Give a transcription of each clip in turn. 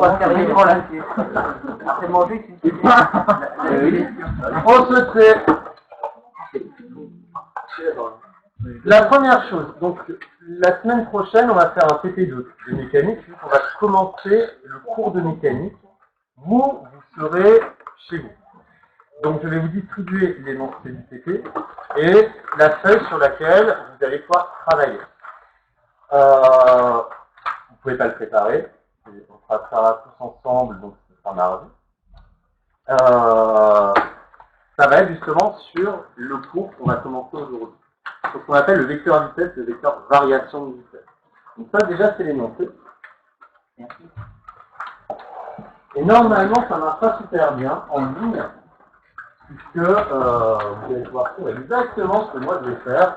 va faire une relation. Après manger, c'est on se sait. La première chose, donc la semaine prochaine, on va faire un TP2 de mécanique. On va commencer le cours de mécanique. Vous serez chez vous. Donc je vais vous distribuer l'énoncé du TP et la feuille sur laquelle vous allez pouvoir travailler. Vous ne pouvez pas le préparer. On fera ça tous ensemble, donc ce sera mardi. Ça va être justement sur le cours qu'on va commencer aujourd'hui. C'est ce qu'on appelle le vecteur vitesse, le vecteur variation de vitesse. Donc ça déjà c'est l'énoncé. Et normalement ça marchera super bien en ligne, puisque vous allez pouvoir trouver exactement ce que moi je vais faire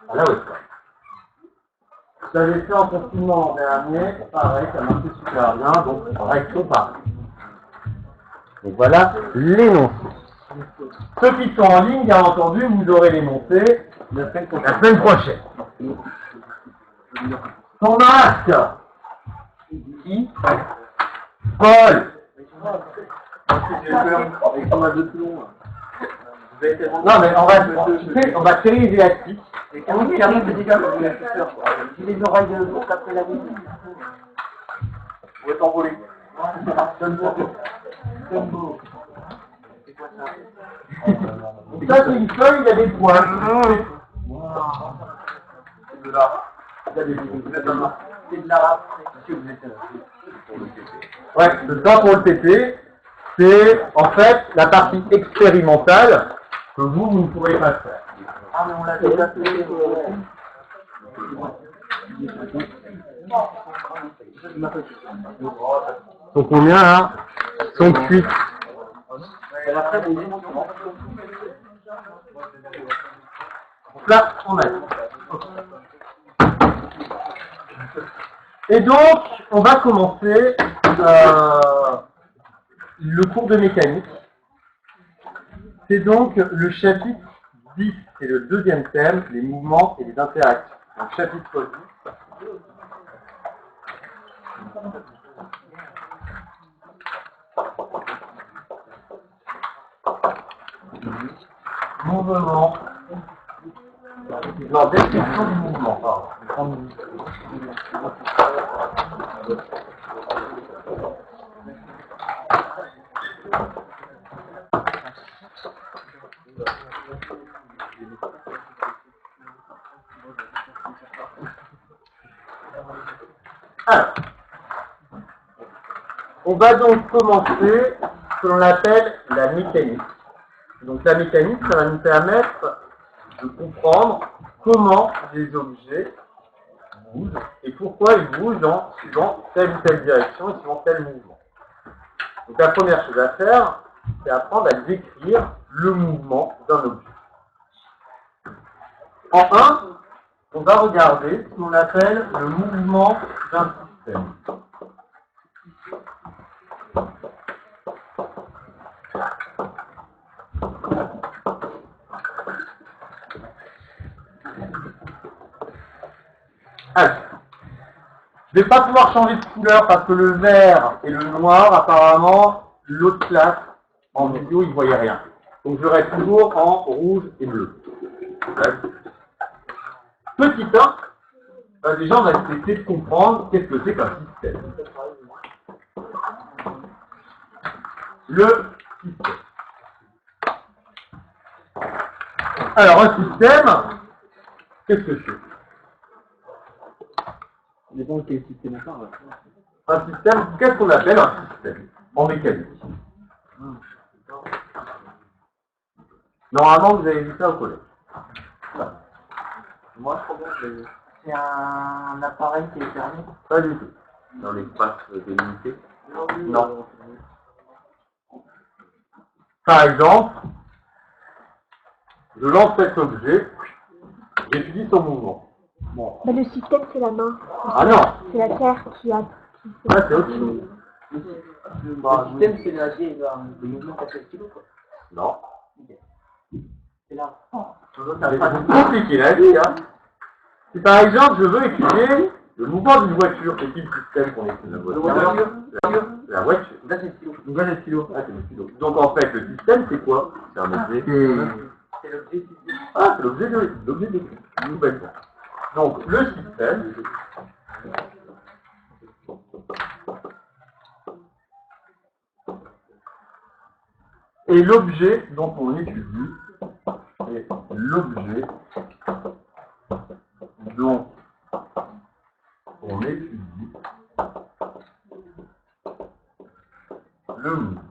à la webcam. Je l'avais fait en confinement l'an dernier, pareil, ça marchait super bien, donc réaction pareil. Donc voilà l'énoncé. Ceux qui sont en ligne, bien entendu, vous aurez l'énoncé la semaine prochaine. Ton masque. Qui? Paul. Non mais on va tirer les élastiques. les oreilles de l'autre après la vie. Où est envolé? Ça c'est une feuille, il y a des points. C'est de là. Il y a des points. C'est de l'arabe. Ouais, c'est ça pour le TP. C'est en fait la partie expérimentale que vous ne pourrez pas faire. Ah mais on l'a déjà fait. Sont combien là? Sont 8. Donc là, on a. Et donc, on va commencer le cours de mécanique. C'est donc le chapitre 10, c'est le deuxième thème, les mouvements et les interactions. Donc chapitre 10. Mouvement. Non, description du mouvement, pardon. Alors, on va donc commencer ce que l'on appelle la mécanique. Donc la mécanique, ça va nous permettre de comprendre comment les objets bougent et pourquoi ils bougent en suivant telle ou telle direction et suivant tel mouvement. Donc la première chose à faire, c'est apprendre à décrire le mouvement d'un objet. En 1, on va regarder ce qu'on appelle le mouvement d'un système. Alors, je ne vais pas pouvoir changer de couleur parce que le vert et le noir, apparemment, l'autre classe, en vidéo, ils ne voyaient rien. Donc je reste toujours en rouge et bleu. Petit 1, déjà on va essayer de comprendre qu'est-ce que c'est qu'un système. Le système. Alors un système, qu'est-ce que c'est? Ça dépend de quel système on parle. Un système, qu'est-ce qu'on appelle un système en mécanique? Normalement, vous avez vu ça au collège. Moi, je crois que c'est un appareil qui est fermé. Pas du tout. Dans l'espace délimité? Non. Par exemple, je lance cet objet, j'étudie son mouvement. Bon. Mais le système, c'est la main. Ah non! C'est la terre qui a... Ah, c'est autre chose. Le système, c'est le mouvement qu'a fait le stylo, quoi. Non. C'est là. C'est compliqué la vie, hein. Si par exemple, je veux étudier le mouvement d'une voiture, c'est qui le système qu'on étudie? La voiture. Donc là, le stylo. Ah, c'est le stylo. Donc en fait, le système, c'est quoi? C'est un objet. C'est l'objet qui dit. Ah, c'est l'objet de nouvelle. Donc le système est l'objet dont on étudie, et l'objet dont on étudie le mouvement.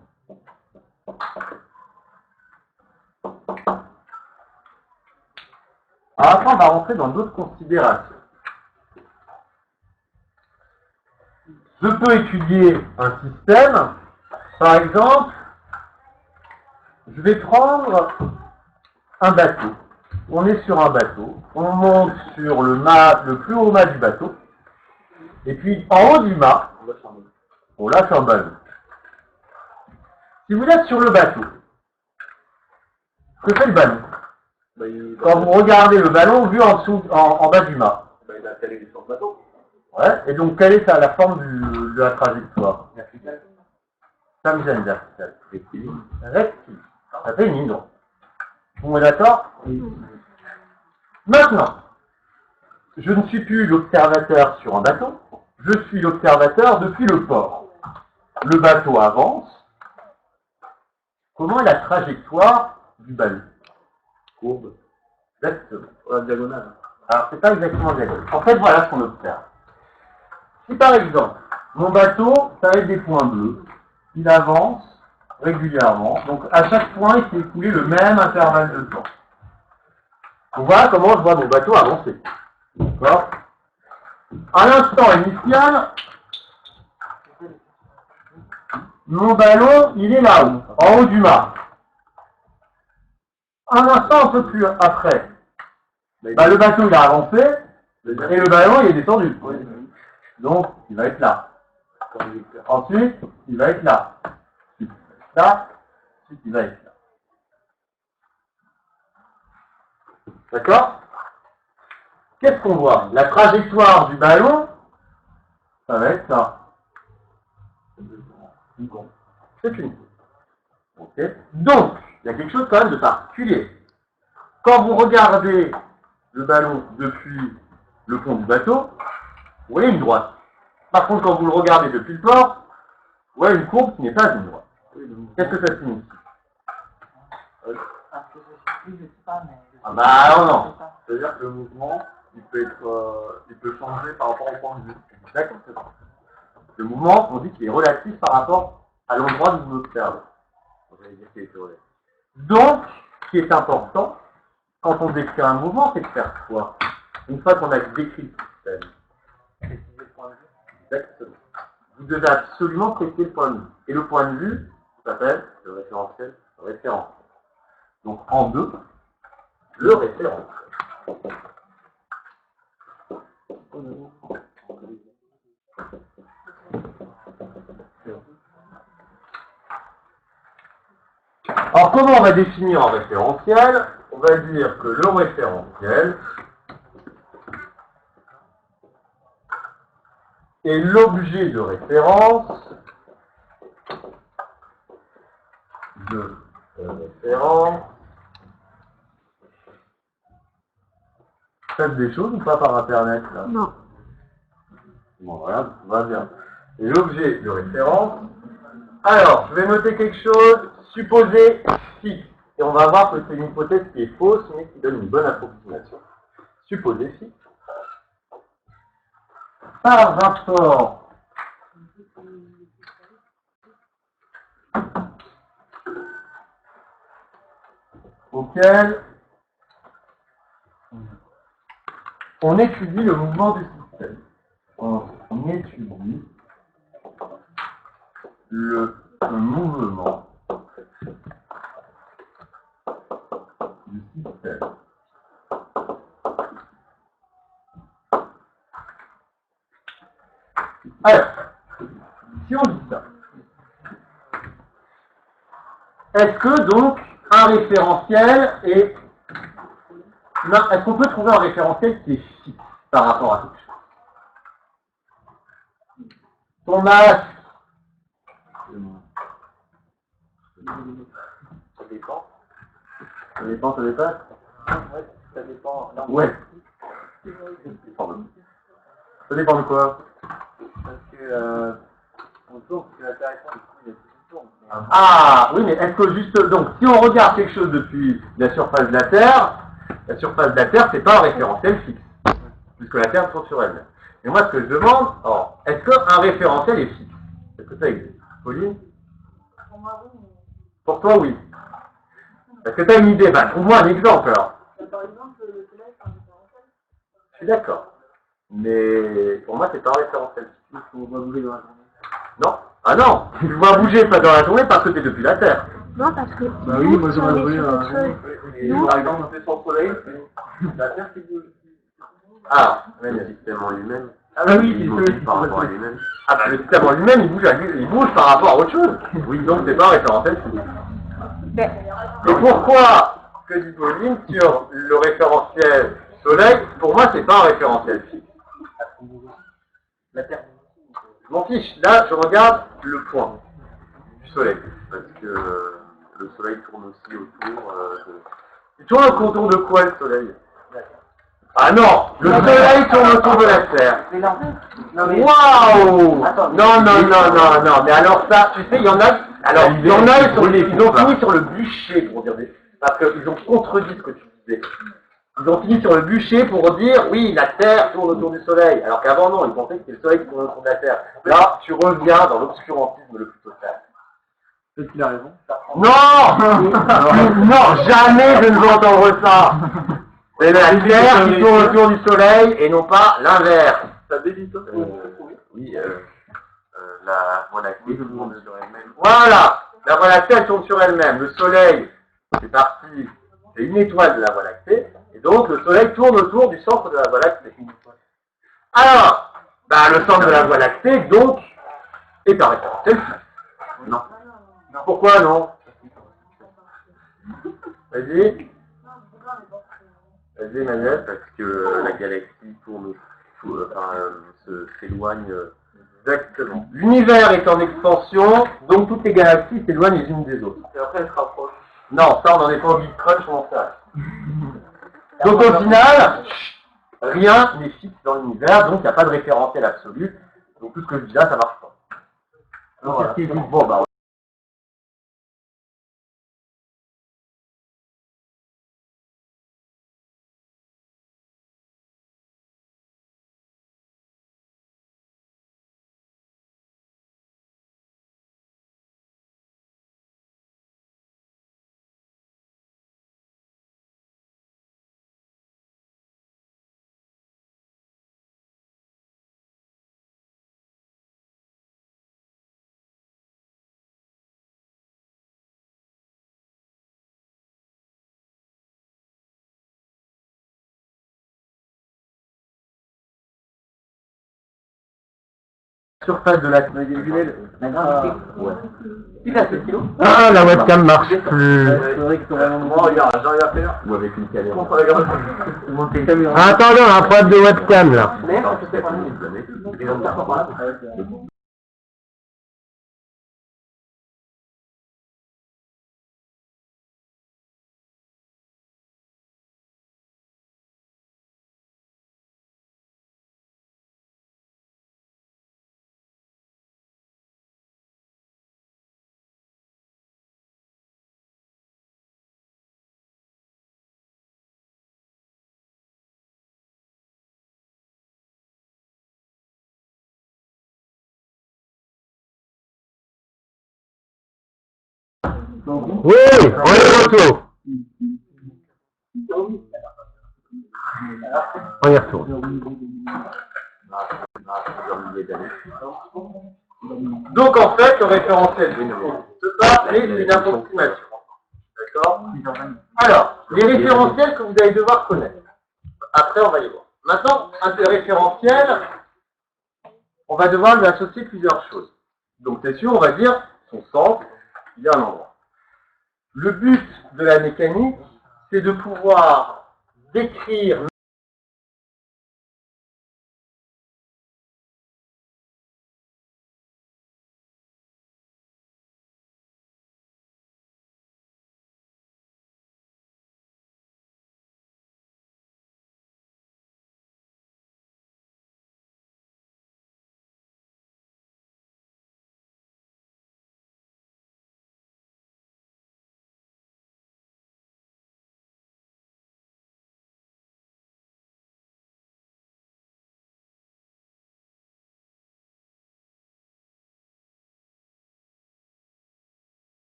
Alors après, on va rentrer dans d'autres considérations. Je peux étudier un système, par exemple, je vais prendre un bateau. On est sur un bateau, on monte sur le plus haut mât du bateau, et puis en haut du mât, on lâche un ballon. Si vous êtes sur le bateau, que fait le ballon? Quand vous regardez le ballon vu en dessous, en bas du mât, Il a atterri sur le bateau. ouais, et donc quelle est la forme de la trajectoire? Vertical. Ça me gêne vertical. Rectiligne. Ça fait une ligne droite. On est d'accord? Maintenant, je ne suis plus l'observateur sur un bateau, je suis l'observateur depuis le port. Le bateau avance. Comment est la trajectoire du ballon? Courbe. Exactement. La diagonale. Alors, c'est pas exactement diagonale. En fait, voilà ce qu'on observe. Si par exemple, mon bateau, ça va être des points bleus, il avance régulièrement, donc à chaque point, il s'est écoulé le même intervalle de temps. On voit comment je vois mon bateau avancer. D'accord? À l'instant initial, mon ballon, il est là-haut, en haut du mât. Un instant un peu plus après, le bateau il a avancé et le ballon il est descendu. Donc il va être là. Ensuite, il va être là. Là, ensuite il va être là. D'accord? Qu'est-ce qu'on voit? La trajectoire du ballon, ça va être ça. C'est une courbe. Okay. Donc, il y a quelque chose quand même de particulier. Quand vous regardez le ballon depuis le fond du bateau, vous voyez une droite. Par contre, quand vous le regardez depuis le port, vous voyez une courbe qui n'est pas une droite. Qu'est-ce que ça signifie? Ah bah non. C'est-à-dire que le mouvement, il peut changer par rapport au point de vue. D'accord, c'est ça. Le mouvement, on dit qu'il est relatif par rapport à l'endroit où vous l'observez. Donc, ce qui est important, quand on décrit un mouvement, c'est de faire quoi? Une fois qu'on a décrit le système, préciser le point de vue. Exactement. Vous devez absolument préciser le point de vue. Et le point de vue s'appelle le référentiel référentiel. Donc, en deux, le référentiel. Alors, comment on va définir un référentiel? On va dire que le référentiel est l'objet de référence Faites des choses ou pas par internet là? Non. Bon, voilà, tout va bien. Et l'objet de référence. Alors, je vais noter quelque chose, supposé fixe. Et on va voir que c'est une hypothèse qui est fausse, mais qui donne une bonne approximation. Supposé fixe. Par rapport auquel on étudie le mouvement du système. On étudie le mouvement du système. Alors, si on dit ça, est-ce que donc un référentiel est... Est-ce qu'on peut trouver un référentiel qui est fixe par rapport à quelque chose? Ton masse Ça dépend. Ça dépend, ça dépasse. Ouais, ça dépend. Non, Ouais. Ça dépend de quoi? parce que on tourne, parce que la Terre est ronde, du coup, il y a plus de tourne. Ah, oui, mais est-ce que juste, donc, si on regarde quelque chose depuis la surface de la Terre, c'est pas un référentiel fixe, puisque la Terre tourne sur elle-même. Et moi, ce que je demande, alors, est-ce qu'un référentiel est fixe? Est-ce que ça existe? Pauline? Pour toi, oui. Est-ce que tu as une idée? Ben, trouve-moi un exemple, alors. Par exemple, le soleil, c'est un référentiel. Je suis d'accord. Mais, pour moi, c'est pas un référentiel fixe. On va bouger dans la journée. Non. Ah non, tu dois bouger pas dans la journée parce que tu es depuis la Terre. Non, parce que Bah oui, moi j'aurais voulu Et par exemple, on fait son soleil, c'est la Terre qui bouge. Ah, le système en lui-même. Ah bah oui, Il bouge par rapport à lui-même. Ah bah le système en lui-même, il bouge par rapport à autre chose. Oui, donc c'est pas un référentiel fixe. Et pourquoi que dit Pauline sur le référentiel soleil, pour moi c'est pas un référentiel fixe. La Terre. Je m'en fiche, là je regarde le point du soleil. Parce que le soleil tourne aussi autour de... Il tourne autour de quoi le soleil? Ah non, le soleil tourne autour de la Terre. Waouh! Non, mais alors ça, tu sais, il y en a, alors il y en a, ils ont fini sur le bûcher pour dire parce qu'ils ont contredit ce que tu disais. Ils ont fini sur le bûcher pour dire, oui, la Terre tourne autour du soleil, alors qu'avant non, ils pensaient que c'était le soleil qui tourne autour de la Terre. Là, tu reviens dans l'obscurantisme le plus total. Peut-être qu'il a raison. Non! Non, jamais je ne veux entendre ça! C'est la Terre qui tourne autour du soleil et non pas l'inverse. Ça délite Oui, la Voie lactée tourne sur elle-même. Voilà! La Voie lactée, elle tourne sur elle-même. Le soleil, c'est parti, c'est une étoile de la Voie lactée, et donc le soleil tourne autour du centre de la Voie lactée. Alors, bah, le centre de la Voie lactée, donc, est un référentiel fixe. Non. Pourquoi non? Vas-y. Vas-y, Manuel. Parce que la galaxie tourne, s'éloigne exactement. L'univers est en expansion, donc toutes les galaxies s'éloignent les unes des autres. Et après, elle se rapproche. Non, ça, on n'en est pas au Big Crunch, on en fait. Donc, au final, rien n'est fixe dans l'univers, donc il n'y a pas de référentiel absolu. Donc, tout ce que je dis là, ça marche pas. Alors, voilà. Bon, bah, surface de la Ouais. Il a 7 kilos. Ah, la webcam marche plus. C'est vrai que t'aurais un Bon, regarde, j'arrive à faire. Ou avec une caméra. Contre la caméra. Ah, attendez, on a un problème de webcam là. Oui, on est de retour. On y retourne. Donc en fait, le référentiel de base est une approximation. D'accord? Alors, les référentiels que vous allez devoir connaître. Après, on va y voir. Maintenant, un référentiel, on va devoir lui associer plusieurs choses. Donc c'est sûr, on va dire son centre, il y a un endroit. Le but de la mécanique, c'est de pouvoir décrire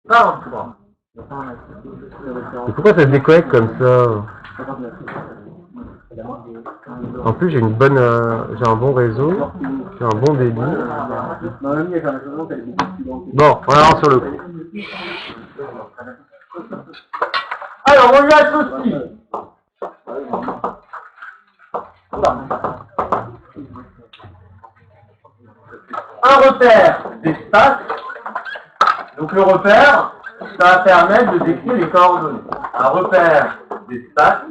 23. Et pourquoi ça se déconnecte comme ça? En plus, j'ai une bonne, j'ai un bon réseau, j'ai un bon débit. Bon, on avance sur le coup. Alors, on lui associe un repère d'espace. Donc le repère, ça va permettre de décrire les coordonnées. Un repère d'espace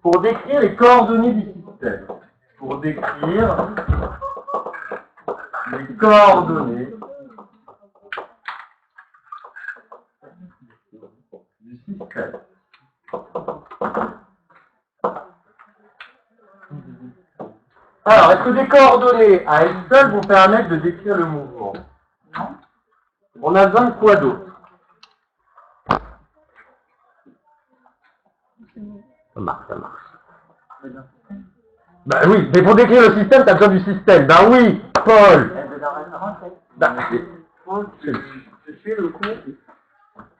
pour décrire les coordonnées du système. Pour décrire les coordonnées du système. Alors, est-ce que des coordonnées à elles seules vont permettre de décrire le mouvement? On a besoin de quoi d'autre? Ça marche, ça marche. Bah oui, mais pour décrire le système, t'as besoin du système. Bah oui, Paul. Bah,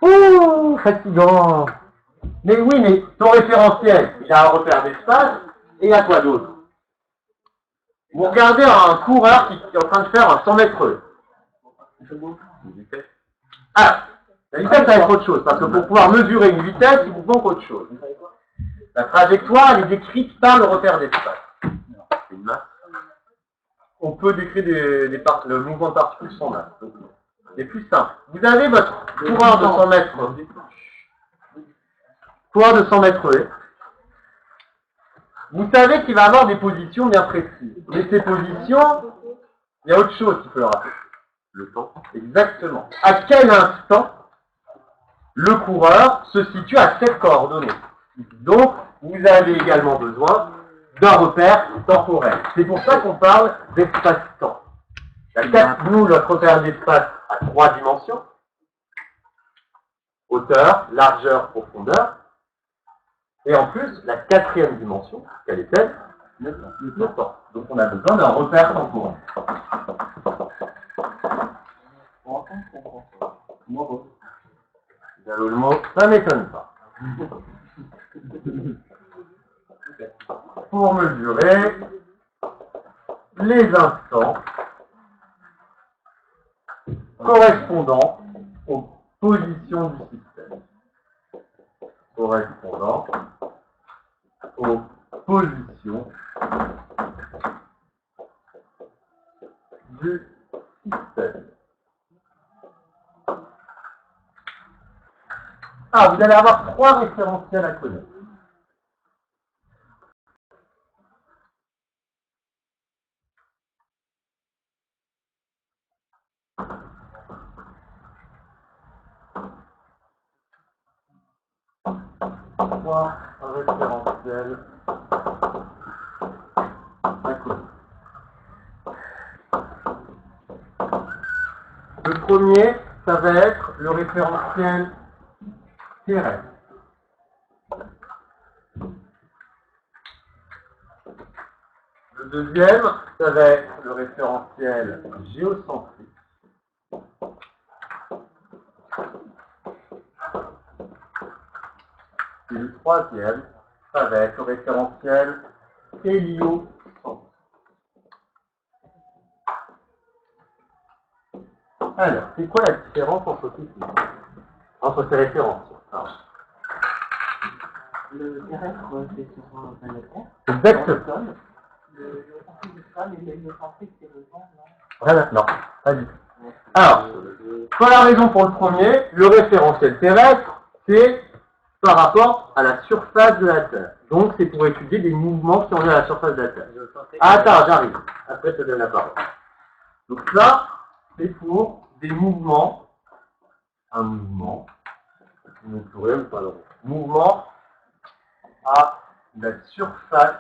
ouh, fatigant. Mais oui, mais ton référentiel, il a un repère d'espace, et il a quoi d'autre? Vous regardez un coureur qui est en train de faire un 100 mètres. Ah, la vitesse, ça va être autre chose, parce que pour pouvoir mesurer une vitesse, il vous manque autre chose. La trajectoire, elle est décrite par le repère d'espace. C'est une masse. On peut décrire le mouvement de particules sans masse. C'est plus simple. Vous avez votre coureur de 100 mètres. Coureur de 100 mètres. Vous savez qu'il va avoir des positions bien précises. Mais ces positions, il y a autre chose qui peut le rappeler. Le temps. Exactement. À quel instant le coureur se situe à cette coordonnée? Donc, vous avez également besoin d'un repère temporel. C'est pour ça qu'on parle d'espace-temps. Nous, notre repère d'espace a 3 dimensions. Hauteur, largeur, profondeur. Et en plus, la 4e dimension, quelle est-elle? Le temps. Donc on a besoin d'un repère temporel. Le mot, ça m'étonne pas. Pour mesurer les instants correspondant aux positions du système. Correspondant aux positions du système. Ah, vous allez avoir 3 référentiels à connaître. Trois référentiels à connaître. Le premier, ça va être le référentiel terrestre. Le deuxième, ça va être le référentiel géocentrique. Et le troisième, ça va être le référentiel héliocentrique. Alors, c'est quoi la différence entre ces références? Le terrestre, c'est sur un planète. Exactement. Le centrique, c'est le vent, non? Voilà, non, pas du tout. Alors, pour la raison pour le premier, le référentiel terrestre, c'est par rapport à la surface de la Terre. Donc, c'est pour étudier des mouvements qui ont lieu à la surface de la Terre. Ah, attends, j'arrive. Après, je te donne la parole. Donc ça, c'est pour des mouvements. Un mouvement. Mouvement à la surface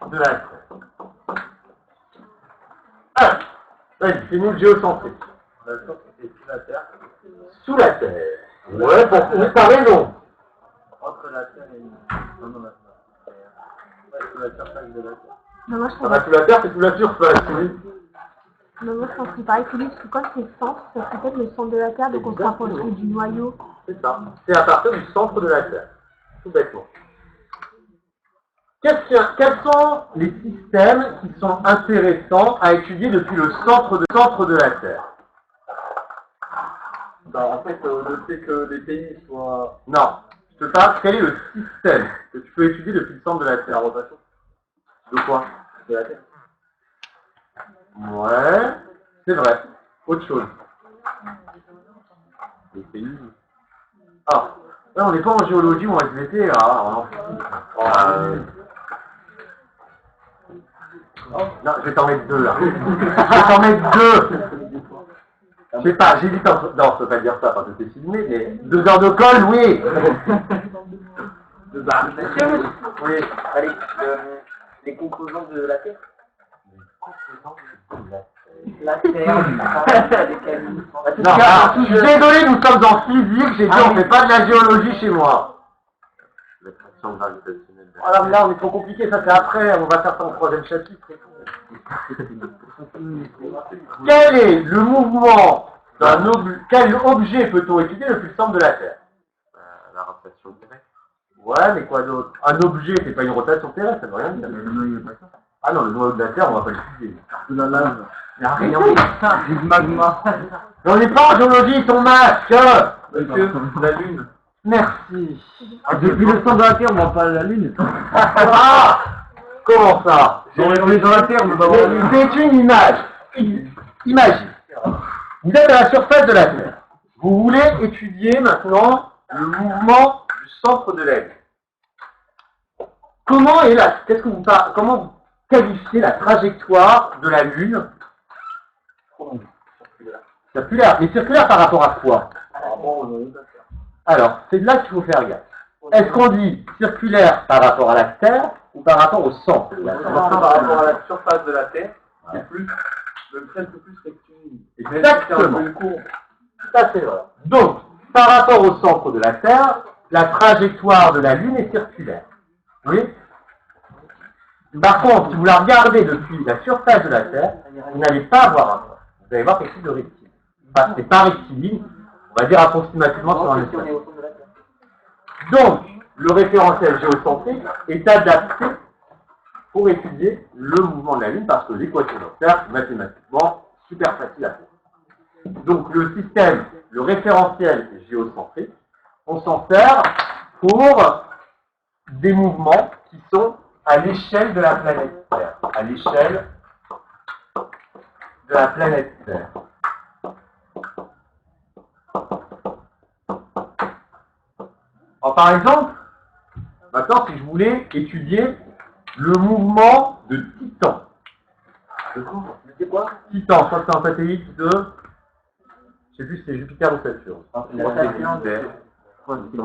de la Terre. Ah, vas-y, fais-nous le géocentrique. La surface est sous la Terre. Sous la Terre. Ouais, t'as raison. Entre la Terre et nous. Non, sous la surface de la Terre. Non, moi, je Sous la Terre, c'est sous la surface, oui. Mais moi, je pense qu'il paraît que lui, parce que quand c'est centre, ça serait peut-être le centre de la Terre, donc on se rapprocherait du noyau. C'est ça. C'est à partir du centre de la Terre. Tout bêtement. Quels sont les systèmes qui sont intéressants à étudier depuis le centre de la Terre? Bah, en fait, le fait que les pays soient... Non. Je te parle, quel est le système que tu peux étudier depuis le centre de la Terre? rotation De quoi? de la Terre. Ouais, c'est vrai. Autre chose. Les pays... Ah, là, on n'est pas en géologie ou en SVT, là. On est en physique. Non, je vais t'en mettre deux, là. Je vais t'en mettre deux. Je sais pas, j'hésite entre... Non, je peux pas dire ça parce que c'est filmé, mais 2 heures de colle, oui. Monsieur, Oui. allez, les composants de la Terre. La Terre, avec la Lune. Non, alors, je suis désolé, nous sommes en physique, j'ai dit on fait pas de la géologie chez moi. L'attraction gravitationnelle. Alors là, on est trop compliqué, ça c'est après, on va faire ça en 3e chapitre. Quel est le mouvement d'un objet, quel objet peut-on étudier depuis le centre de la Terre? La rotation terrestre. Ouais, mais quoi d'autre? Un objet, c'est pas une rotation terrestre, ça veut rien dire. Ah non, le noyau de la Terre, on va pas l'étudier. De la lave. Mais arrêtez. Du magma. Mais on n'est pas en géologie, ton masque. Monsieur, la Lune. Merci. Depuis le centre de la Terre, on voit pas la Lune. Ah, comment ça? On est dans la Terre, on va voir la Lune. C'est une image. Imagine. Vous êtes à la surface de la Terre. Vous voulez étudier maintenant le mouvement du centre de la Lune. Comment est la, comment vous qualifiez la trajectoire de la Lune? Circulaire. Mais circulaire par rapport à quoi? Alors, c'est de là qu'il faut faire gaffe. Est-ce qu'on dit circulaire par rapport à la Terre ou par rapport au centre de la Terre? Par rapport à la surface de la Terre, c'est plus, presque plus rectiligne. Exactement. Tout à fait vrai. Donc, par rapport au centre de la Terre, la trajectoire de la Lune est circulaire. Oui. Par contre, si vous la regardez depuis la surface de la Terre, vous n'allez pas avoir un point. Vous allez voir quelque chose de rectiligne. Enfin, c'est pas rectiligne, on va dire approximativement sur un espace. Donc, le référentiel géocentrique est adapté pour étudier le mouvement de la Lune parce que l'équation de cercle, mathématiquement, super facile à faire. Donc, le système, le référentiel géocentrique, on s'en sert pour des mouvements qui sont à l'échelle de la planète Terre. À l'échelle de la planète Terre. Alors, par exemple, maintenant, si je voulais étudier le mouvement de Titan. C'est quoi? Titan, je crois que c'est un satellite de... Je sais plus si c'est Jupiter ou Saturne. Jupiter. Ouais, je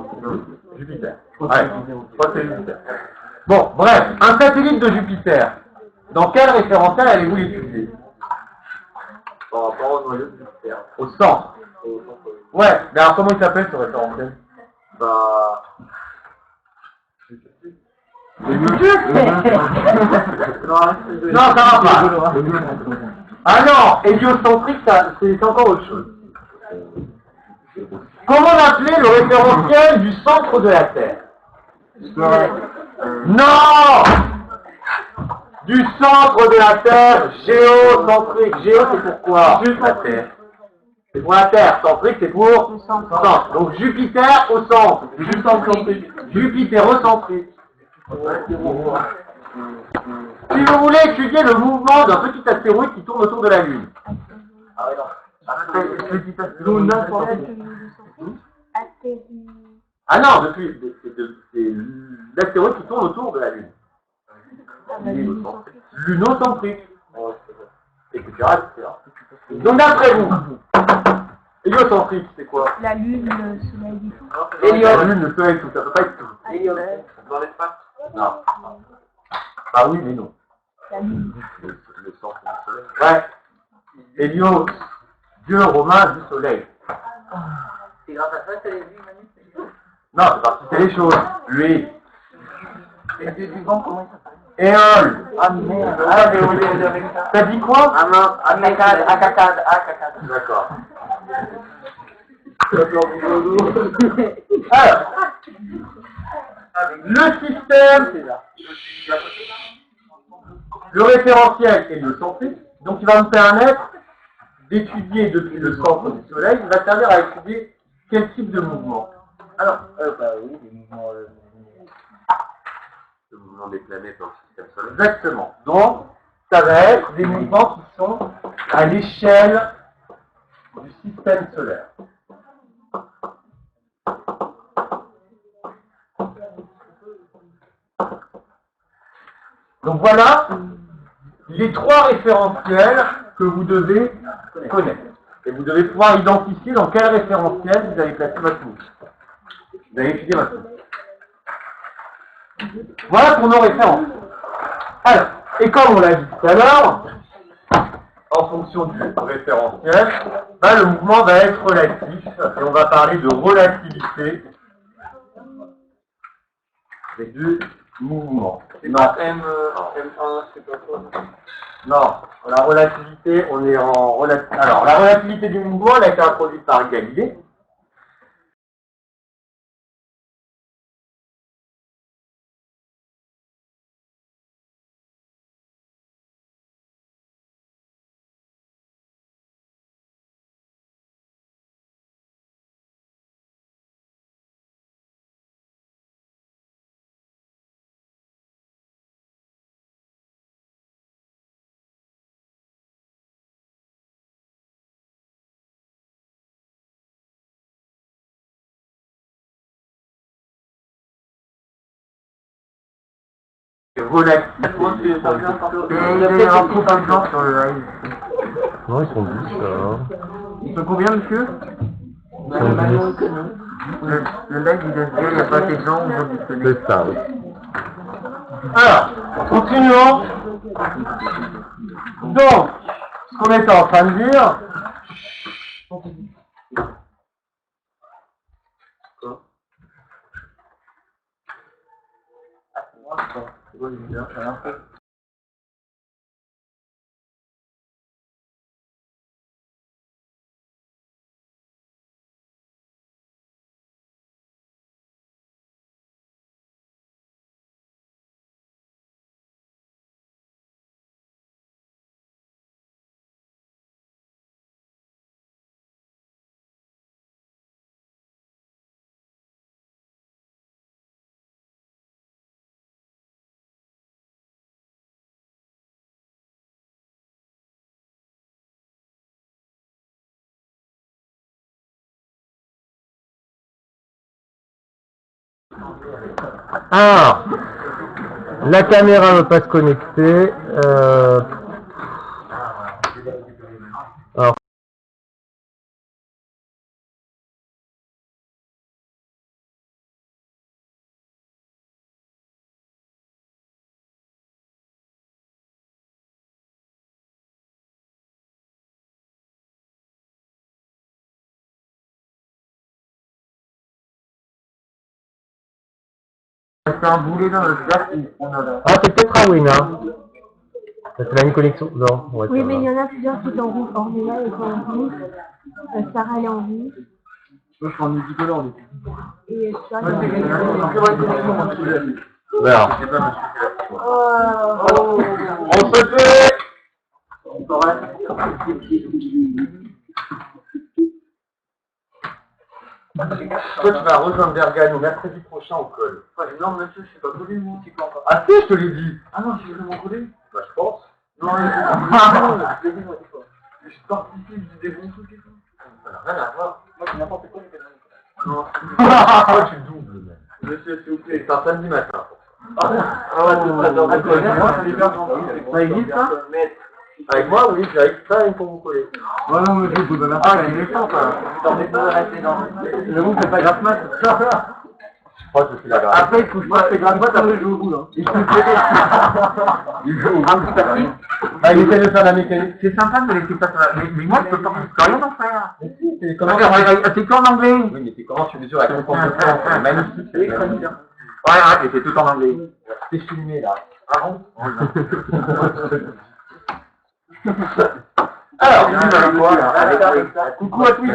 crois que c'est Jupiter. Bon, bref, un satellite de Jupiter. Dans quel référentiel allez-vous l'étudier? Par rapport au noyau de Jupiter. Au centre. Ouais, mais alors comment il s'appelle ce référentiel? Bah... Non, ça va pas. Ah non, héliocentrique, c'est encore autre chose. Comment on appelait le référentiel du centre de la Terre? Non! Du centre de la Terre, géocentrique. Géo, c'est pour quoi? La Terre. C'est pour la Terre. Centrique, c'est pour centre. Donc Jupiter au centre. Jupiter-centrique. Si vous voulez étudier le mouvement d'un petit astéroïde qui tourne autour de la Lune. Ah ouais, non. Ah non, depuis, c'est l'astéroïde qui tourne autour de la Lune. Lunocentrique. Etc., etc. Donc d'après vous, héliocentrique, c'est quoi? La Lune, le Soleil et tout. La Lune, le Soleil, tout, ça peut pas être tout. Dans l'espace. Non. Ah oui, mais non. La Lune. Le centre du Soleil. Ouais. Hélios, dieu romain du Soleil. C'est grâce à ça que t'as vu, Manu? Non, c'est parce que c'est les choses. Lui. Et le dieu du vent, comment il s'appelle? Éole. Ah merde. Ah, j'ai oublié de avec ça. T'as dit quoi? Ah non, acacade. D'accord. Alors, le système, le référentiel est le centrique, donc il va me permettre d'étudier depuis le centre du Soleil, il va servir à étudier quel type de mouvement. Alors, bah oui, des mouvements... Le mouvement des planètes dans le système solaire. Exactement. Donc, ça va être des mouvements qui sont à l'échelle du système solaire. Donc voilà les trois référentiels que vous devez connaître. Et vous devez pouvoir identifier dans quel référentiel vous allez placer votre mouvement. Vous allez étudier votre mouvement. Voilà pour nos références. Alors, et comme on l'a dit tout à l'heure, en fonction du référentiel, le mouvement va être relatif, et on va parler de relativité du mouvement. Non, M1, c'est pas quoi. non, la relativité, on est en relativité. Alors, la relativité du mouvement, elle a été introduite par Galilée. Relativité. Non, ils sont 10 là. Ils sont combien, monsieur? Ils sont 10. Le mec, il n'y a pas assez de gens, on va disconner. C'est ça, oui. Alors, continuons. Donc, ce qu'on était en train de dire, Ah, la caméra ne veut pas se connecter. Alors, C'est un boulet dans le gaz, on a là. ah, c'est peut-être Awin, hein. Parce qu'elle a une connexion. Non, ouais, Oui, ça mais va. il y en a plusieurs qui sont en rouge. Ornella est en rouge. Sarah elle est en rouge. Moi, je suis en multicolore, du coup. Et toi, Moi, t'es c'est en rouge. une très bonne connexion, moi, je suis Voilà. on se fait. Toi, tu vas rejoindre Bergano mercredi prochain au col. Non, monsieur, je suis pas collé, moi. C'est quoi encore? Ah si, je te l'ai dit. Ah non, je suis vraiment collé. Bah, je pense. Non, je l'ai dit, moi, des fois. Je participe, je dis des bons trucs et tout. Ça n'a rien à voir. Moi, c'est n'importe quoi, les gars. Non, Toi, tu doubles, même. monsieur, s'il vous plaît. C'est un samedi matin. Ah ouais, c'est bien gentil. Ça existe, ça? Avec moi, oui, j'ai exprès pour vous coller. Ouais, non, monsieur, vous donnez un peu. Ah, il est méchant, quoi. T'en es pas resté dans le groupe, c'est pas grave, mat. Je crois que je suis la grave. Après, il couche pas, c'est grave, mat, après, je joue au bout, là. Il joue au bout. Ah, il essaie de faire la mécanique. C'est sympa de laisser pas ça. Mais moi, je peux rien en faire. Mais si, c'est comment C'est qu'en anglais. Oui, mais c'est comment tu mesures la concentration. C'est magnifique. Ouais, mais c'est tout en anglais. C'est filmé, là. Ah bon? Alors, coucou à tous.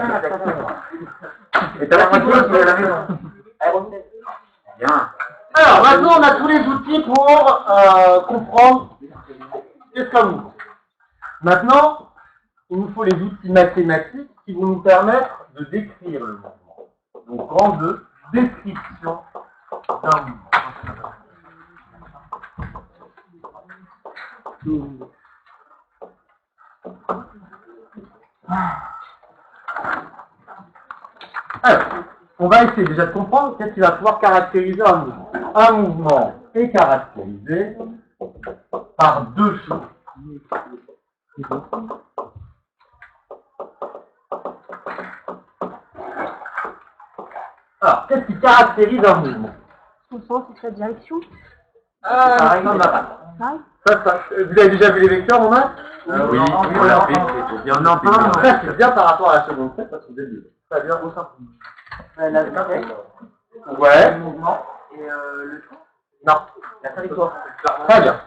et t'as la voiture qui est à la maison. Bien. Alors, maintenant, on a tous les outils pour comprendre qu'est-ce qu'un mouvement. Maintenant, il nous faut les outils mathématiques qui vont nous permettre de décrire le mouvement. Donc, grand 2, description d'un mouvement. Alors, on va essayer déjà de comprendre qu'est-ce qui va pouvoir caractériser un mouvement. Un mouvement est caractérisé par deux choses. Alors, qu'est-ce qui caractérise un mouvement? Son sens et sa direction. Ça ne va pas. Pareil. Vous avez déjà vu les vecteurs, mon maître? Oui, on l'a fait, c'est bien en Ça, c'est bien par rapport à la seconde 7 parce que vous êtes deux. Très bien, au simple. La vitesse, Ouais. le mouvement et le temps. Non. La trajectoire. Très bien.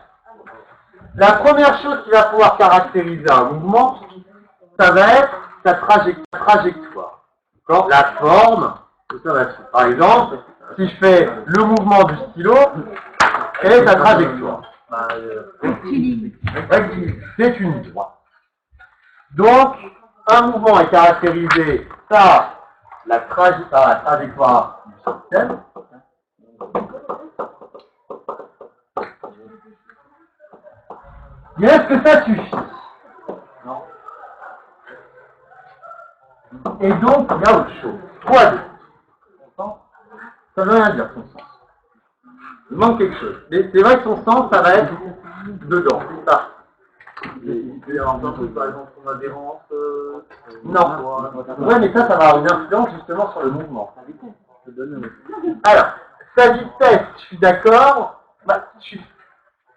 La première chose qui va pouvoir caractériser un mouvement, ça va être sa trajectoire. D'accord? La forme de sa machine. Par exemple, si je fais le mouvement du stylo, quelle est sa trajectoire? Rectiligne. C'est une droite. Donc, un mouvement est caractérisé par la trajectoire du système. Mais est-ce que ça suffit? Non. Et donc, il y a autre chose. 3D. Ça veut rien dire, son sens. Il manque quelque chose. Mais c'est vrai que son sens, ça va être dedans. Ça. Il peut y avoir un truc, par exemple, son adhérence. Non. Ouais, mais ça va avoir une influence justement sur le mouvement. Alors, sa vitesse, je suis d'accord.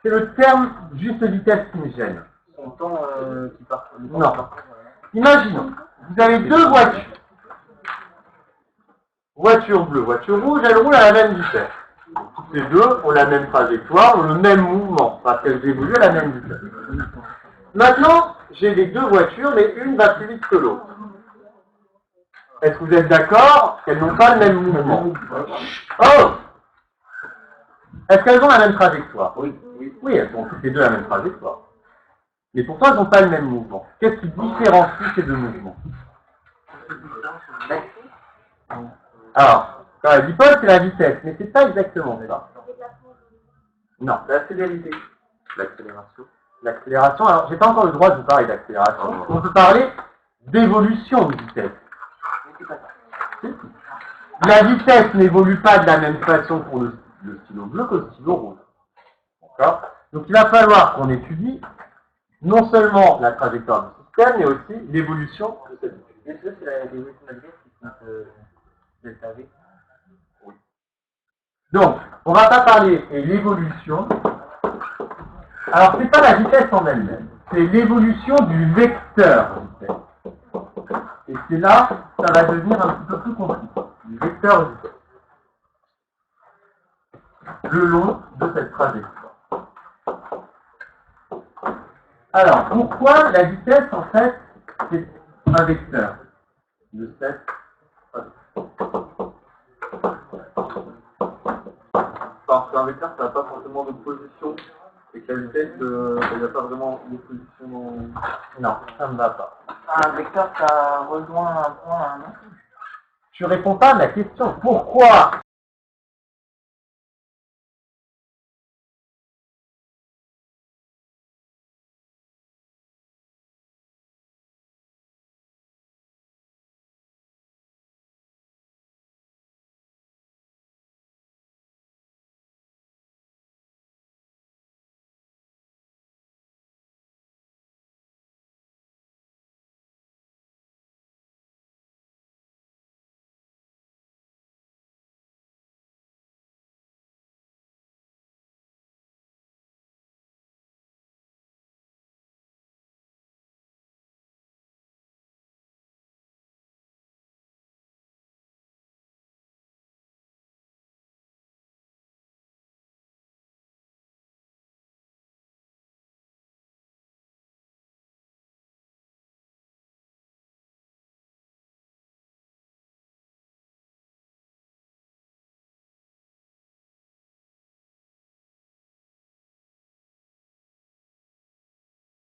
C'est le terme juste vitesse qui me gêne. Son temps qui part. Non. Imaginons, vous avez deux voitures. Voiture bleue, voiture rouge, elles roulent à la même vitesse. Toutes les deux ont la même trajectoire, ont le même mouvement, parce qu'elles évoluent à la même vitesse. Maintenant, j'ai les deux voitures, mais une va plus vite que l'autre. Est-ce que vous êtes d'accord qu'elles n'ont pas le même mouvement? Oh! Est-ce qu'elles ont la même trajectoire? Oui. Oui, elles ont toutes les deux la même trajectoire. Mais pourtant, elles n'ont pas le même mouvement. Qu'est-ce qui différencie ces deux mouvements? Alors, quand elle dit Paul, c'est la vitesse, mais c'est pas exactement ça. Non, la célérité. L'accélération. L'accélération, alors j'ai pas encore le droit de vous parler d'accélération. On peut parler d'évolution de vitesse. La vitesse n'évolue pas de la même façon pour le stylo bleu que le stylo rouge. D'accord? Donc il va falloir qu'on étudie non seulement la trajectoire du système, mais aussi l'évolution de cette vitesse. Est-ce que c'est l'évolution de la vitesse qui compte delta V? Oui. Donc, on va pas parler de l'évolution. Alors, c'est pas la vitesse en elle-même, c'est l'évolution du vecteur vitesse. Et c'est là, ça va devenir un petit peu plus compliqué. Du vecteur vitesse. Le long de cette trajectoire. Alors, pourquoi la vitesse, en fait, c'est un vecteur de cette trajectoire? Parce qu'un vecteur, ça n'a pas forcément de position, et que la vitesse, il n'y a pas vraiment de position dans... Non, ça ne va pas. Un vecteur, ça rejoint un point à un autre. Tu réponds pas à ma question. Pourquoi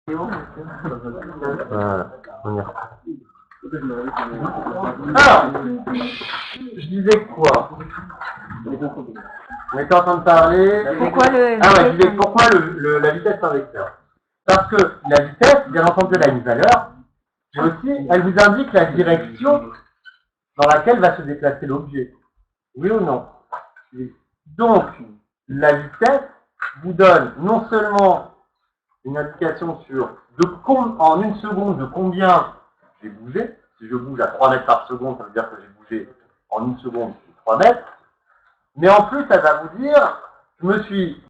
Voilà, on y reprend. Alors, je disais quoi? On était en train de parler... Pourquoi le... Ah ouais, je disais pourquoi la vitesse est un vecteur. Parce que la vitesse, bien entendu, elle a une valeur, mais aussi, elle vous indique la direction dans laquelle va se déplacer l'objet. Oui ou non? Oui. Donc, la vitesse vous donne non seulement une indication sur en une seconde de combien j'ai bougé. Si je bouge à 3 mètres par seconde, ça veut dire que j'ai bougé en une seconde 3 mètres. Mais en plus, ça va vous dire, je me suis...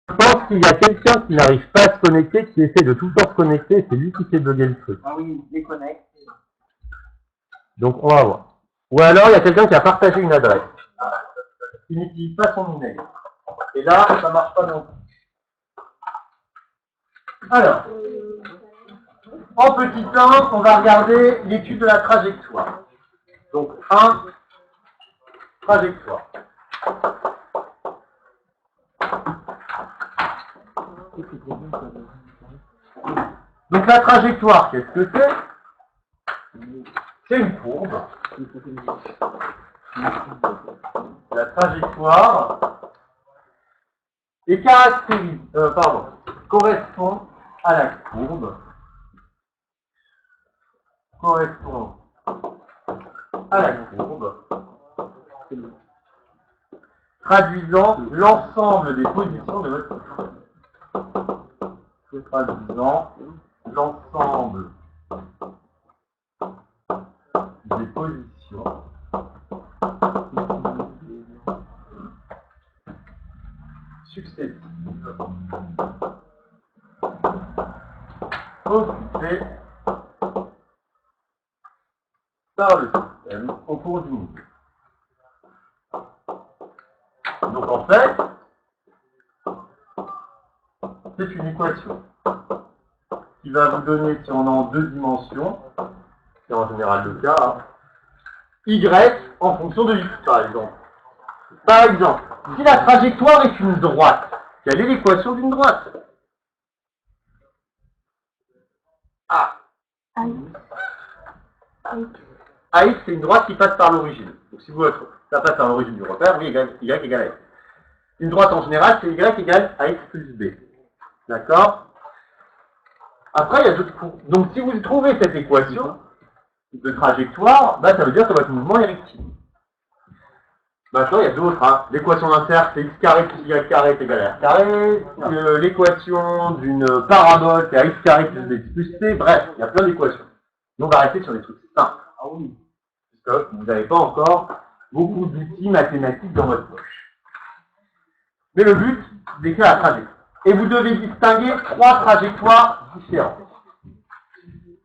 Je pense qu'il y a quelqu'un qui n'arrive pas à se connecter, qui essaie de tout le temps se connecter, c'est lui qui fait bugger le truc. Ah oui, déconnecte. Donc on va voir. Ou alors il y a quelqu'un qui a partagé une adresse. Il n'utilise pas son email. Et là, ça marche pas non plus. Alors, en petit 1, on va regarder l'étude de la trajectoire. Donc, 1, trajectoire. Donc la trajectoire, qu'est-ce que c'est? C'est une courbe. La trajectoire est correspond à la courbe, traduisant l'ensemble des positions de votre courbe. Traduisant l'ensemble des positions successives occupées par le système au cours du niveau. Donc en fait, c'est une équation qui va vous donner, si on est en 2 dimensions, c'est en général le cas, hein, y en fonction de x, par exemple. Par exemple, si la trajectoire est une droite, quelle est l'équation d'une droite? A. AX, c'est une droite qui passe par l'origine. Donc si ça passe par l'origine du repère, y égale à x. Une droite en général, c'est y égale à x plus b. D'accord? Après, il y a d'autres courbes. Donc si vous trouvez cette équation de trajectoire, ça veut dire que votre mouvement est rectiligne. Maintenant, il y a d'autres. Hein. L'équation d'un cercle, c'est x carré plus y carré est égal à r carré. L'équation d'une parabole, c'est x carré plus bx plus c. Bref, il y a plein d'équations. Donc, on va rester sur des trucs simples. Ah oui. Parce que vous n'avez pas encore beaucoup d'outils mathématiques dans votre poche. Mais le but, c'est d'écrire la trajectoire. Et vous devez distinguer 3 trajectoires différentes.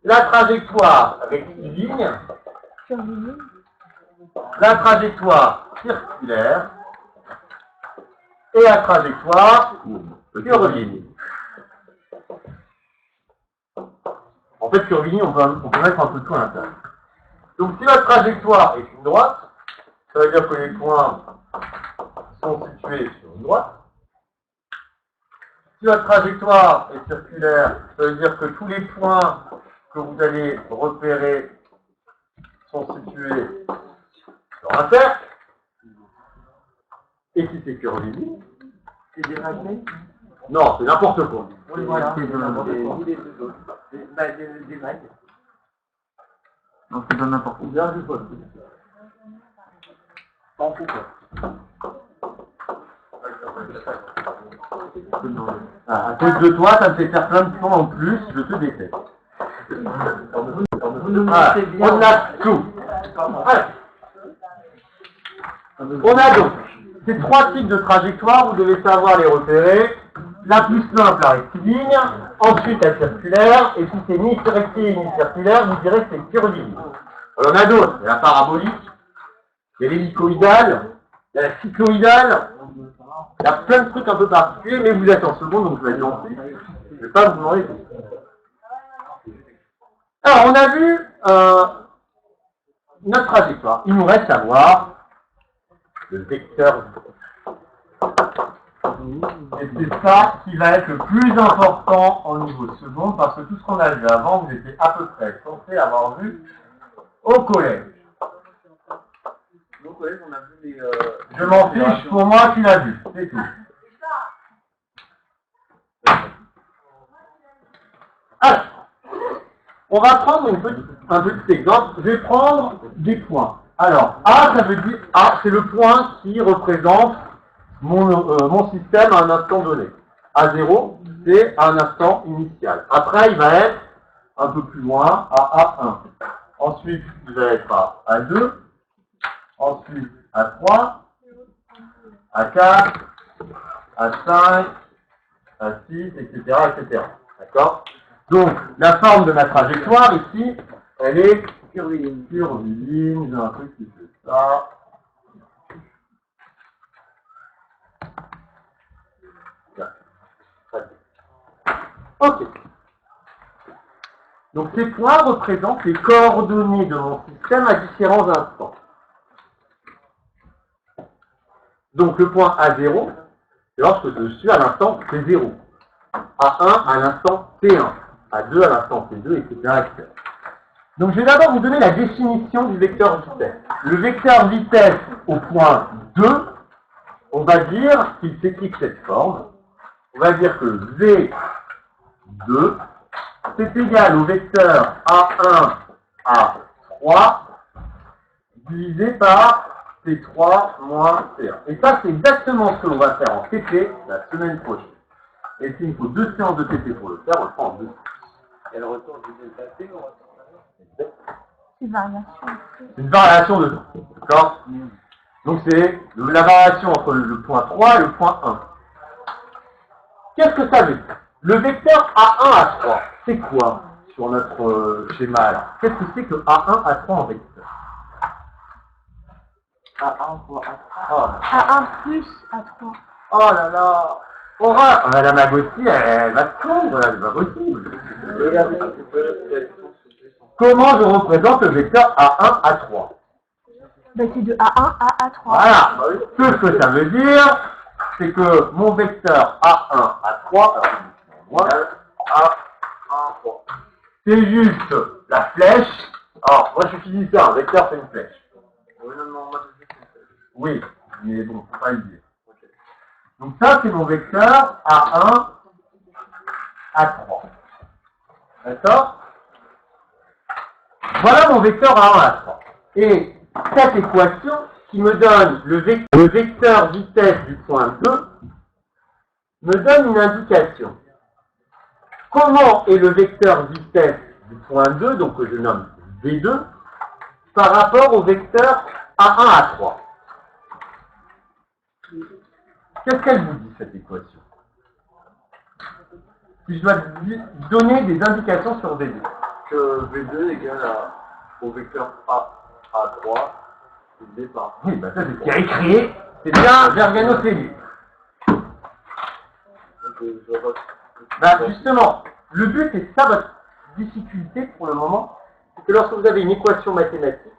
La trajectoire rectiligne, la trajectoire circulaire et la trajectoire curviligne. En fait, curviligne, on peut mettre un peu tout à l'intérieur. Donc, si votre trajectoire est une droite, Ça veut dire que les points sont situés sur une droite. Si votre trajectoire est circulaire, ça veut dire que tous les points que vous allez repérer sont situés sur un cercle. Et si c'est curviligne, C'est des magnets. non, c'est n'importe quoi. Oui, voilà. C'est de- Des deux autres. Des magnets. Donc c'est dans n'importe où. Bien du poste. Pas fou quoi. Ah, à cause de toi, ça me fait faire plein de points en plus, je te déteste. Ah, on a tout. Allez. On a donc ces trois types de trajectoires, vous devez savoir les repérer. La plus simple, la rectiligne, ensuite la circulaire, et si c'est ni rectiligne ni circulaire, vous direz que c'est curviligne. Alors, on a d'autres, il y a la parabolique, il y a l'hélicoïdale, il y a la cycloïdale, il y a plein de trucs un peu particuliers, mais vous êtes en seconde, donc je vais être gentil, je ne vais pas vous demander tout. Alors, on a vu notre trajectoire. Il nous reste à voir le vecteur. Et c'est ça qui va être le plus important au niveau de seconde, parce que tout ce qu'on a vu avant, vous étiez à peu près censé avoir vu au collège. Au collège, on a vu les... Je m'en fiche, pour moi, tu l'as vu, c'est tout. Alors, on va prendre un petit exemple. Je vais prendre des points. Alors, A, ça veut dire A, c'est le point qui représente mon système à un instant donné. A0, c'est à un instant initial. Après, il va être un peu plus loin, à A1. Ensuite, il va être à A2. Ensuite, A3. A4. A5. A6, etc., etc. D'accord? Donc, la forme de ma trajectoire, ici, elle est curviligne. Curviligne, j'ai un truc qui fait ça. Ok. Donc, ces points représentent les coordonnées de mon système à différents instants. Donc, le point A0, c'est lorsque je suis à l'instant T0. A1 à l'instant T1. A2 à l'instant T2, etc., etc. Donc, je vais d'abord vous donner la définition du vecteur vitesse. Le vecteur vitesse au point 2, on va dire qu'il s'écrit de cette forme. On va dire que V2, c'est égal au vecteur A1 à 3 divisé par T3 moins T1. Et ça, c'est exactement ce que l'on va faire en TT la semaine prochaine. Et s'il me faut 2 séances de TT pour le faire, on le prend en 2. Et le retour du delta T, on va... C'est une variation. C'est une variation de temps. D'accord? Donc c'est la variation entre le point 3 et le point 1. Qu'est-ce que ça veut dire? Le vecteur A1 à 3, c'est quoi sur notre schéma là? Qu'est-ce que c'est que A1 à 3 en vecteur? A1 fois A3. Oh, A1 plus A3. oh là là! Aura! Madame Agossi, elle va se prendre, là, c'est pas possible. Comment je représente le vecteur A1 à 3? Ben, c'est de A1 à A3. Voilà. Tout ce que ça veut dire, c'est que mon vecteur A1 à 3, alors, moi, A1, 3. C'est juste la flèche. Alors, moi je suis physicien, un vecteur c'est une flèche. Oui, mais bon, faut pas le dire. Donc ça, c'est mon vecteur A1 à 3. D'accord? Voilà mon vecteur A1 à 3. Et cette équation qui me donne le vecteur vitesse du point 2 me donne une indication. Comment est le vecteur vitesse du point 2, donc que je nomme V2, par rapport au vecteur A1 à 3? Qu'est-ce qu'elle vous dit, cette équation? Si je dois donner des indications sur V2. Que V2 égale au vecteur A à 3, c'est le départ. Oui, ben ça c'est ce qui a écrit, c'est bien Vergano-Célius. Ben justement, le but, et ça votre difficulté pour le moment, c'est que lorsque vous avez une équation mathématique,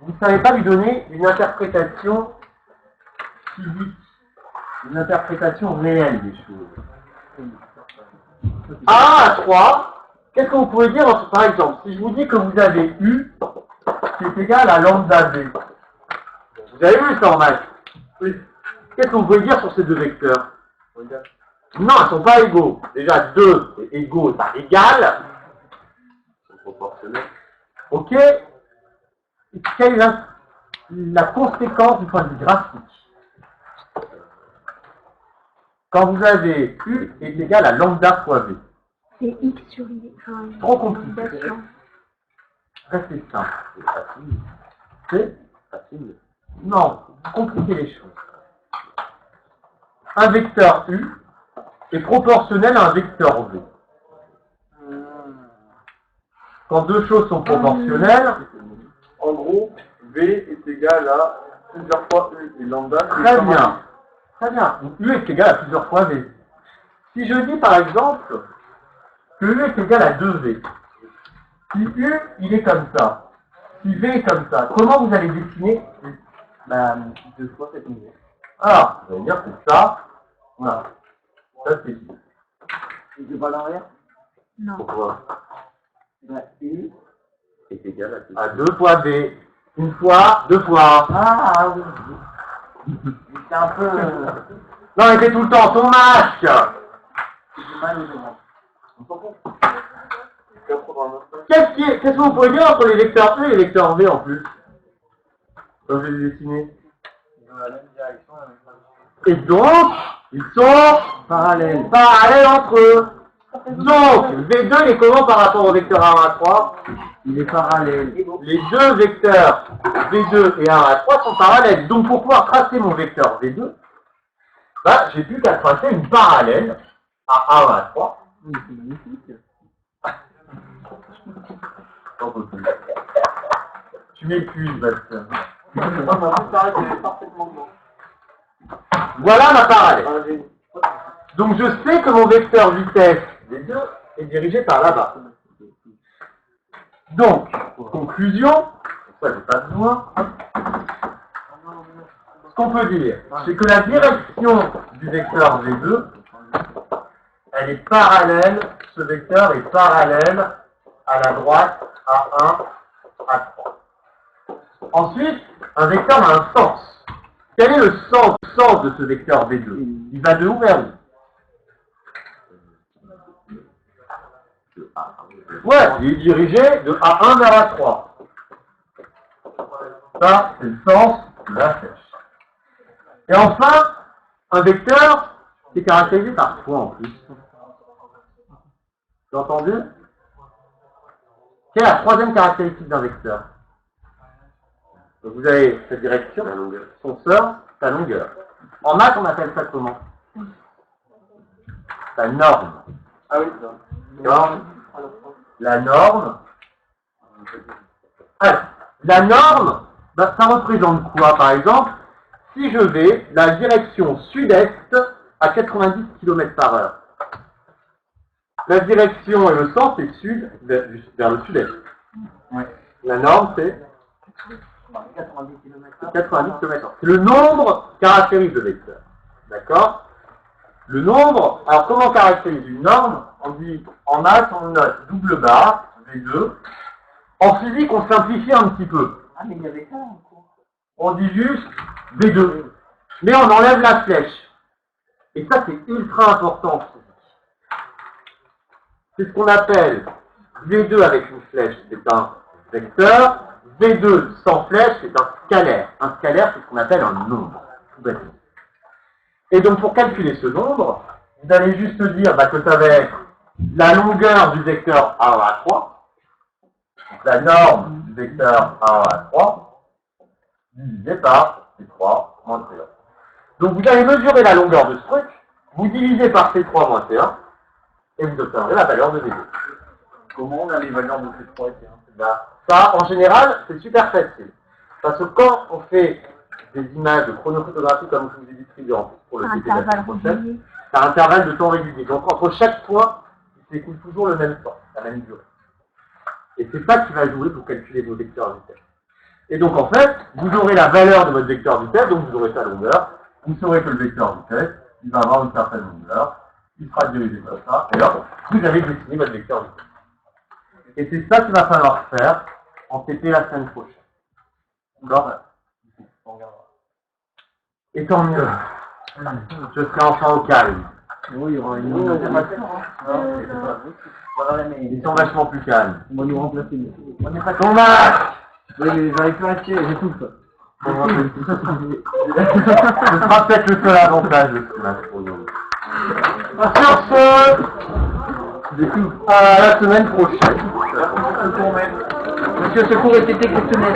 vous ne savez pas lui donner une interprétation physique, une interprétation réelle des choses. A à 3, qu'est-ce que vous pouvez dire, par exemple, si je vous dis que vous avez U qui est égal à lambda V. Vous avez vu ça en maths? Oui. Qu'est-ce que vous pouvez dire sur ces deux vecteurs? Non, ils ne sont pas égaux. Déjà, 2 est égaux à égal. C'est proportionnel. Ok. Quelle est la conséquence du point de vue graphique? Quand vous avez U est égal à lambda fois V. C'est X sur Y. Trop compliqué. Restez simple. C'est facile. Non, compliquez les choses. Un vecteur U est proportionnel à un vecteur V. Quand deux choses sont proportionnelles, En gros, V est égal à plusieurs fois U et lambda. très bien. Très bien. Donc, U est égal à plusieurs fois V. Si je dis par exemple que U est égal à 2V, si U il est comme ça, si V est comme ça, comment vous allez dessiner? Bah, 2 fois cette unité. Alors, vous allez dire que c'est ça. Voilà. Ça c'est U. Et 2 pas l'arrière? Non. Pourquoi? Bah, U. Est égal à 2 fois V. Une fois, deux fois. Ah, oui. C'est un peu... Non, mais c'est tout le temps ton masque. J'ai du mal aux devants. On s'en fout. Qu'est-ce que vous pouvez dire entre les vecteurs U et les vecteurs V en plus? Quand je les ai dessinés. Dans la même direction, la même chose. Et donc, ils sont parallèles entre eux. Donc, V2 il est comment par rapport au vecteur A1 à 3? Il est parallèle. Les deux vecteurs V2 et A1 à 3 sont parallèles. Donc, pour pouvoir tracer mon vecteur V2, bah, j'ai plus qu'à tracer une parallèle à A1 à 3. C'est magnifique. Tu m'épuises, Bastien. Parfaitement bon. Voilà ma parallèle. Donc je sais que mon vecteur vitesse V2 est dirigé par là-bas. Donc, conclusion, ça j'ai pas besoin. Ce qu'on peut dire, c'est que la direction du vecteur V2, elle est parallèle, ce vecteur est parallèle à la droite A1, A3. Ensuite, un vecteur a un sens. Quel est le sens de ce vecteur V2? Il va de où vers où? Ouais, il est dirigé de A1 vers A3. Ça, c'est le sens de la flèche. Et enfin, un vecteur qui est caractérisé par quoi en plus? Vous avez entendu? Quelle est la troisième caractéristique d'un vecteur? Donc vous avez cette direction, son sort, sa longueur. En maths, on appelle ça comment? La norme. Ah oui, ça. Norme. La norme. Alors, la norme, bah, ça représente quoi? Par exemple, si je vais la direction sud-est à 90 km/h. La direction et le sens est sud vers le sud-est. Ouais. La norme, c'est 90 km/h. 90 km/h. C'est le nombre caractérise le vecteur. D'accord? Le nombre, alors comment on caractérise une norme? On dit, en maths, on note double barre, V2. En physique, on simplifie un petit peu. Ah, mais il y avait ça en cours. On dit juste V2. Mais on enlève la flèche. Et ça, c'est ultra important en physique. C'est ce qu'on appelle V2 avec une flèche, c'est un vecteur. V2 sans flèche, c'est un scalaire. Un scalaire, c'est ce qu'on appelle un nombre. Tout bêtement. Et donc, pour calculer ce nombre, vous allez juste dire bah, que ça va être la longueur du vecteur A1 à 3, donc la norme du vecteur A1 à 3, divisé par C3 moins C1. Donc, vous allez mesurer la longueur de ce truc, vous divisez par C3 moins C1, et vous obtiendrez la valeur de V2. Comment on a les valeurs de ces trois et Bah, ça, en général, c'est super facile. Parce que quand on fait des images de chronophotographie comme je vous ai distribué en plus pour le TT de la semaine prochaine, c'est un intervalle de temps régulier. Donc entre chaque fois, il s'écoule toujours le même temps, la même durée. Et c'est ça qui va jouer pour calculer vos vecteurs vitesse. Et donc en fait, vous aurez la valeur de votre vecteur vitesse, donc vous aurez sa longueur. Vous saurez que le vecteur vitesse, il va avoir une certaine longueur, il sera dirigé comme ça, et là, vous avez dessiné votre vecteur vitesse. Et c'est ça qu'il va falloir faire en TP la semaine prochaine. D'accord? Et tant mieux. Je serai enfin au calme. Oui, il y aura une Ils sont vachement plus calmes. On va nous remplacer. On n'est pas Thomas! Oui, mais j'arrive pas à tirer, j'étouffe. Ce sera peut-être le seul avantage de ce match pour nous. Sur ce, à la semaine prochaine. Monsieur Secours était exceptionnel.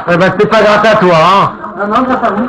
Eh ben, c'est pas grâce à toi, hein. Non, grâce à vous.